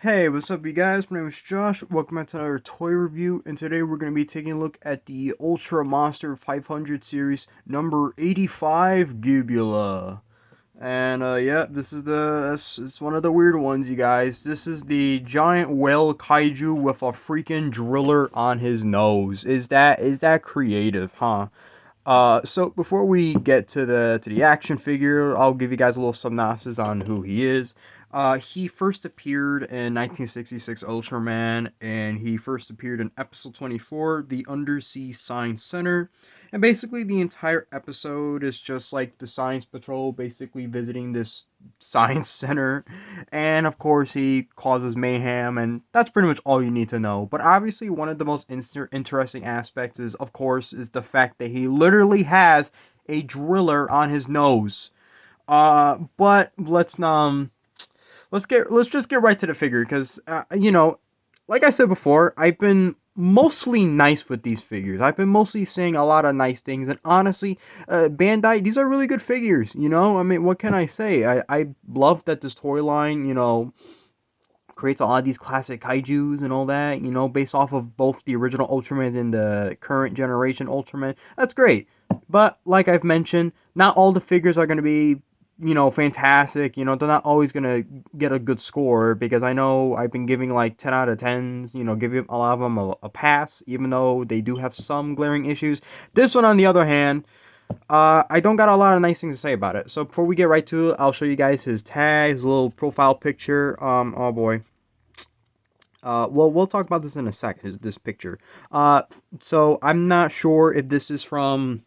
Hey, what's up, you guys? My name is Josh. Welcome back to another toy review, and today we're going to be taking a look at the Ultra Monster 500 series number 85 Gubila. And yeah, it's one of the weird ones, you guys. This is the giant whale kaiju with a freaking driller on his nose. Is that creative, huh? So before we get to the action figure, I'll give you guys a little synopsis on who he is. He first appeared in 1966 Ultraman, and he first appeared in episode 24, the Undersea Science Center. And basically, the entire episode is just like the Science Patrol basically visiting this science center, and of course, he causes mayhem, and that's pretty much all you need to know. But obviously, one of the most interesting aspects is, of course, is the fact that he literally has a driller on his nose. But let's just get right to the figure because like I said before, I've been mostly nice with these figures. I've been mostly saying a lot of nice things, and honestly, Bandai, these are really good figures. I mean, what can I say? I love that this toy line, creates a lot of these classic kaijus and all that. Based off of both the original Ultraman and the current generation Ultraman. That's great. But like I've mentioned, not all the figures are going to be fantastic. They're not always gonna get a good score because I know I've been giving like 10 out of 10s, giving a lot of them a pass, even though they do have some glaring issues. This one, on the other hand, I don't got a lot of nice things to say about it. So before we get right to it, I'll show you guys his tag, his little profile picture. Oh boy. Well, we'll talk about this in a second. This picture. So I'm not sure if this is from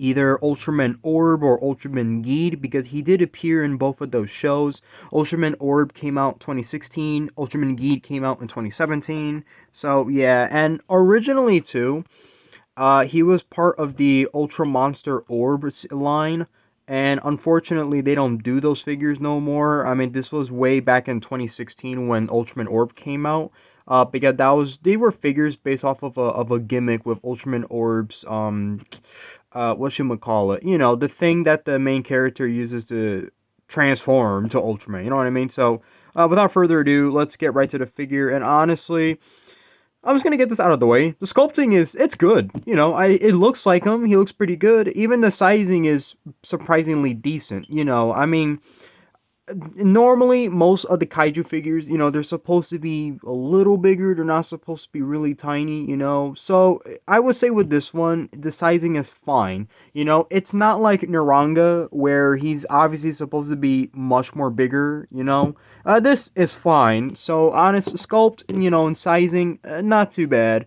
either Ultraman Orb or Ultraman Geed, because he did appear in both of those shows. Ultraman Orb came out 2016, Ultraman Geed came out in 2017. So yeah, and originally too, he was part of the Ultra Monster Orb line. And unfortunately, they don't do those figures no more. I mean, this was way back in 2016 when Ultraman Orb came out. Because they were figures based off of a gimmick with Ultraman Orb's what should we call it? The thing that the main character uses to transform to Ultraman. You know what I mean? So, without further ado, let's get right to the figure. And honestly, I'm just gonna get this out of the way. The sculpting it's good. It looks like him. He looks pretty good. Even the sizing is surprisingly decent. I mean, normally most of the kaiju figures, they're supposed to be a little bigger. They're not supposed to be really tiny. So I would say with this one, the sizing is fine. It's not like Naranga where he's obviously supposed to be much more bigger. This is fine. So honest sculpt, and sizing, not too bad.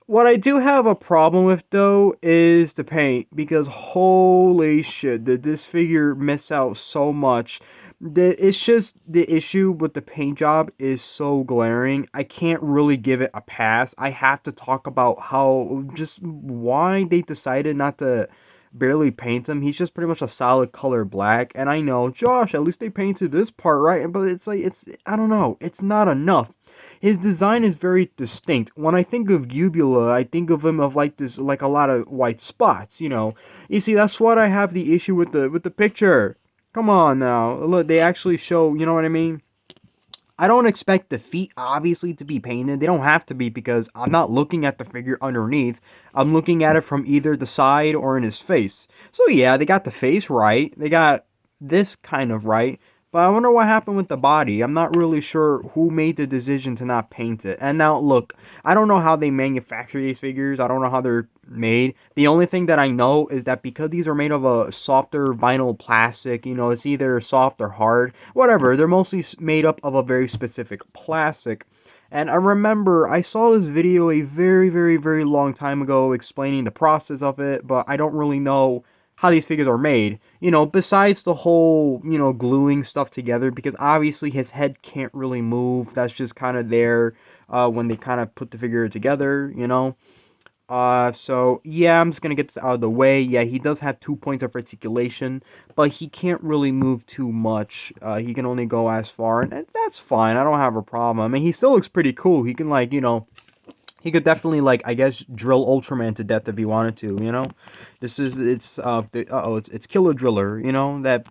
What I do have a problem with though is the paint, because holy shit, did this figure miss out so much. It's just the issue with the paint job is so glaring. I can't really give it a pass. I have to talk about how just why they decided not to barely paint him. He's just pretty much a solid color black. And I know, Josh, at least they painted this part right, but it's like I don't know, it's not enough. His design is very distinct. When I think of Gubila, I think of him of like this, like a lot of white spots. You see, that's what I have the issue with the picture. Come on now, look, they actually show. You know what I mean? I don't expect the feet obviously to be painted. They don't have to be because I'm not looking at the figure underneath. I'm looking at it from either the side or in his face. So yeah, they got the face right. They got this kind of right. But I wonder what happened with the body. I'm not really sure who made the decision to not paint it. And now look, I don't know how they manufacture these figures. I don't know how they're made. The only thing that I know is that because these are made of a softer vinyl plastic, it's either soft or hard, whatever. They're mostly made up of a very specific plastic. And I remember I saw this video a very, very, very long time ago explaining the process of it, but I don't really know how these figures are made. Besides the whole, gluing stuff together, because obviously his head can't really move. That's just kind of there when they kind of put the figure together. So yeah, I'm just gonna get this out of the way. Yeah, he does have 2 points of articulation, but he can't really move too much. He can only go as far, and that's fine. I don't have a problem. I mean, he still looks pretty cool. He can he could definitely I guess drill Ultraman to death if he wanted to. It's Killer Driller. That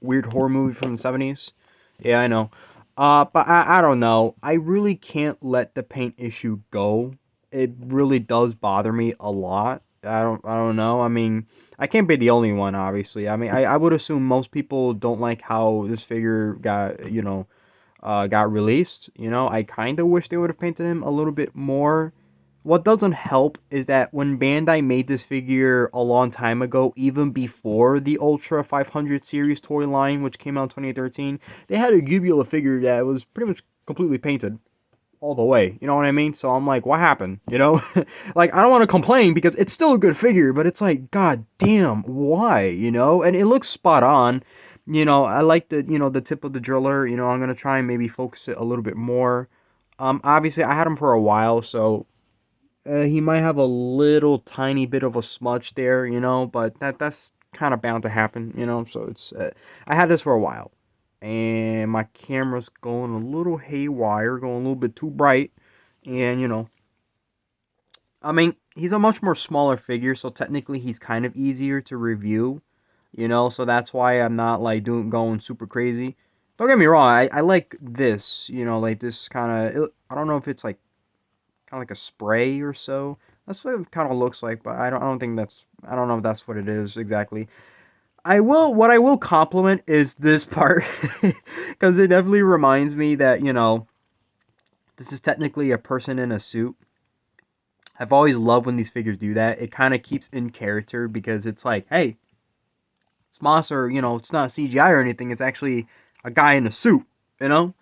weird horror movie from the 70s. Yeah, I know. But I don't know. I really can't let the paint issue go. It really does bother me a lot. I don't know. I mean, I can't be the only one, obviously. I mean, I would assume most people don't like how this figure got, got released. I kind of wish they would have painted him a little bit more. What doesn't help is that when Bandai made this figure a long time ago, even before the Ultra 500 series toy line, which came out in 2013, they had a Gubila figure that was pretty much completely painted all the way. You know what I mean? So I'm like, what happened? Like, I don't want to complain because it's still a good figure, but it's like, god damn, why? And it looks spot on. I like the tip of the driller. I'm gonna try and maybe focus it a little bit more. Obviously, I had him for a while, so he might have a little tiny bit of a smudge there, but that's kind of bound to happen, So it's I had this for a while, and my camera's going a little haywire, going a little bit too bright, and I mean, he's a much more smaller figure, so technically he's kind of easier to review, So that's why I'm not like going super crazy. Don't get me wrong, I like this, like this kind of. I don't know if it's like kind of like a spray or so. That's what it kind of looks like, but I don't think that's. I don't know if that's what it is exactly. What I will compliment is this part because it definitely reminds me that this is technically a person in a suit. I've always loved when these figures do that. It kind of keeps in character because it's like, hey, this monster, it's not CGI or anything. It's actually a guy in a suit, you know.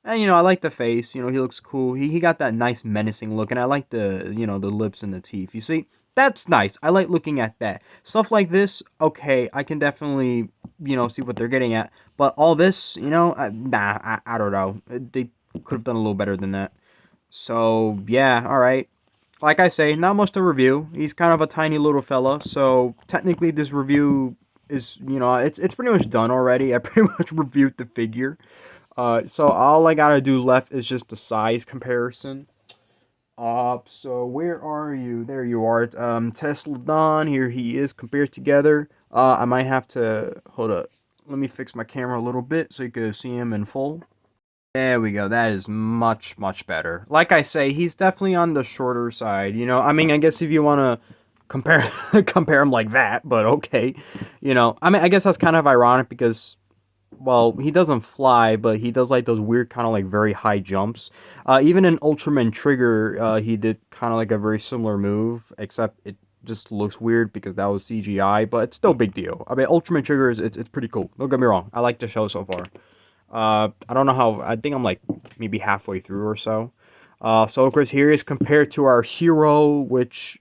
And I like the face. He looks cool. He got that nice menacing look, and I like the the lips and the teeth. You see, that's nice. I like looking at that stuff like this. Okay, I can definitely see what they're getting at. But all this, nah, I don't know. They could have done a little better than that. So yeah, all right. Like I say, not much to review. He's kind of a tiny little fella, so technically this review is it's pretty much done already. I pretty much reviewed the figure. So all I gotta do left is just the size comparison. So where are you? There you are. Tesla Don, here he is compared together. I might have to, hold up. Let me fix my camera a little bit so you can see him in full. There we go. That is much, much better. Like I say, he's definitely on the shorter side. I mean, I guess if you want to compare compare him like that, but okay. I mean, I guess that's kind of ironic because well, he doesn't fly, but he does like those weird kind of like very high jumps. Even in Ultraman Trigger, he did kind of like a very similar move, except it just looks weird because that was CGI, but it's still a big deal. I mean, Ultraman Trigger is it's pretty cool. Don't get me wrong, I like the show so far. I don't know how. I think I'm like maybe halfway through or so. So of course here is compared to our hero, which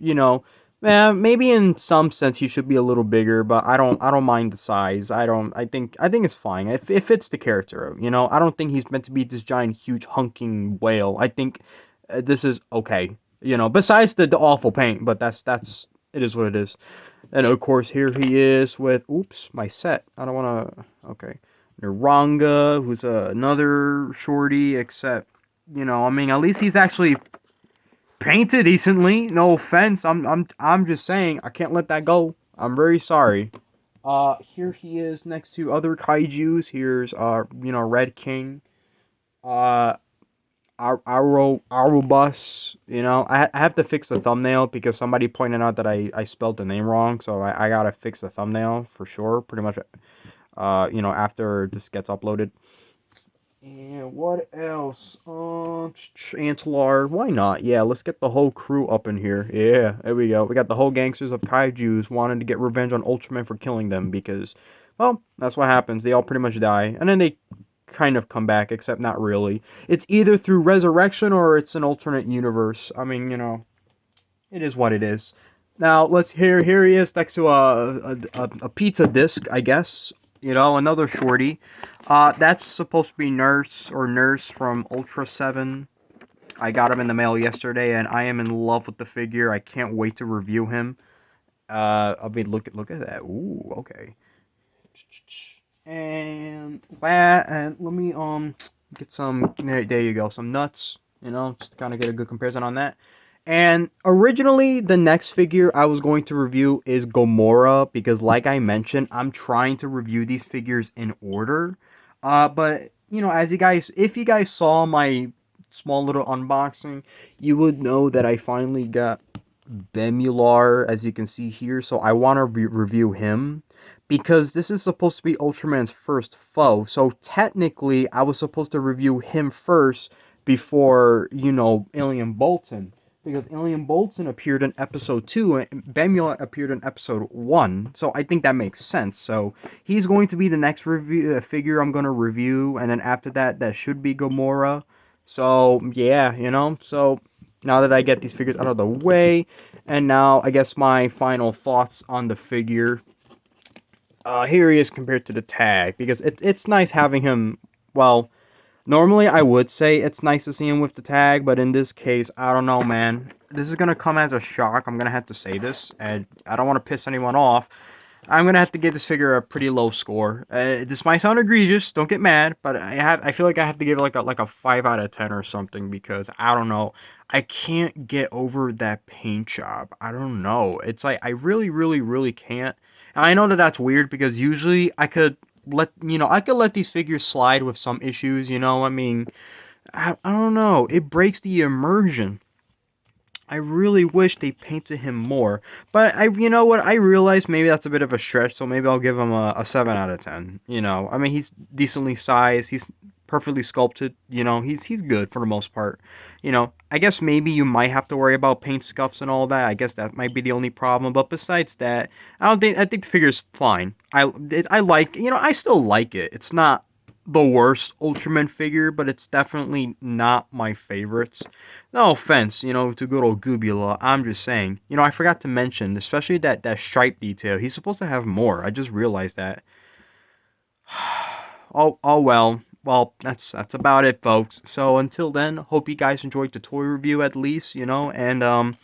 maybe in some sense he should be a little bigger, but I don't mind the size. I think it's fine. It fits the character. I don't think he's meant to be this giant, huge, hunking whale. I think this is okay. Besides the awful paint, but that's it is what it is. And of course here he is with oops my set. I don't want to. Okay. Naranga, who's another shorty, except I mean, at least he's actually painted decently. No offense, I'm just saying I can't let that go. I'm very sorry. Here he is next to other kaiju's. Here's Red King, uh, Arubus. I have to fix the thumbnail because somebody pointed out that I spelled the name wrong, so I gotta fix the thumbnail for sure. Pretty much, after this gets uploaded. And what else? Antlar. Why not? Yeah, let's get the whole crew up in here. Yeah, there we go. We got the whole gangsters of Kaiju's wanting to get revenge on Ultraman for killing them because, well, that's what happens. They all pretty much die. And then they kind of come back, except not really. It's either through resurrection or it's an alternate universe. I mean, it is what it is. Now, here he is next to a pizza disc, I guess. Another shorty. That's supposed to be Nurse from Ultra 7. I got him in the mail yesterday, and I am in love with the figure. I can't wait to review him. I mean, look at that. Ooh, okay. And let me get some. There you go, some nuts. Just to kind of get a good comparison on that. And originally, the next figure I was going to review is Gomorrah because, like I mentioned, I'm trying to review these figures in order. But as you guys, if you guys saw my small little unboxing, you would know that I finally got Bemular, as you can see here. So I want to review him because this is supposed to be Ultraman's first foe. So technically, I was supposed to review him first before, Alien Bolton. Because Alien Bolton appeared in episode 2 and Bemular appeared in episode 1. So I think that makes sense. So he's going to be the next review figure I'm going to review. And then after that, that should be Gamora. So, yeah, So now that I get these figures out of the way, and now I guess my final thoughts on the figure. Here he is compared to the tag, because it's nice having him. Well, normally I would say it's nice to see him with the tag, but in this case, I don't know, man. This is gonna come as a shock. I'm gonna have to say this, and I don't want to piss anyone off. I'm gonna have to give this figure a pretty low score. This might sound egregious, don't get mad, but I feel like I have to give it like a 5 out of 10 or something, because I don't know. I can't get over that paint job. I don't know. It's like I really, really, really can't. And I know that that's weird, because usually I could let these figures slide with some issues. I mean, I don't know. It breaks the immersion. I really wish they painted him more. But you know what? I realized maybe that's a bit of a stretch, so maybe I'll give him a 7 out of 10. I mean, he's decently sized. He's perfectly sculpted. He's good for the most part. I guess maybe you might have to worry about paint scuffs and all that. I guess that might be the only problem. But besides that, I think the figure's fine. I like, I still like it. It's not the worst Ultraman figure, but it's definitely not my favorites. No offense, to good old Gubila. I'm just saying. I forgot to mention, especially that stripe detail. He's supposed to have more. I just realized that. Oh well. Well, that's about it, folks. So until then, hope you guys enjoyed the toy review at least, and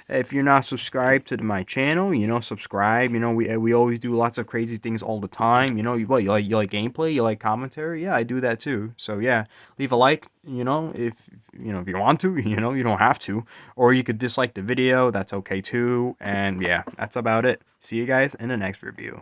if you're not subscribed to my channel, subscribe. We always do lots of crazy things all the time. You like gameplay, you like commentary? Yeah, I do that too. So yeah, leave a like, if you want to, you don't have to. Or you could dislike the video, that's okay too. And yeah, that's about it. See you guys in the next review.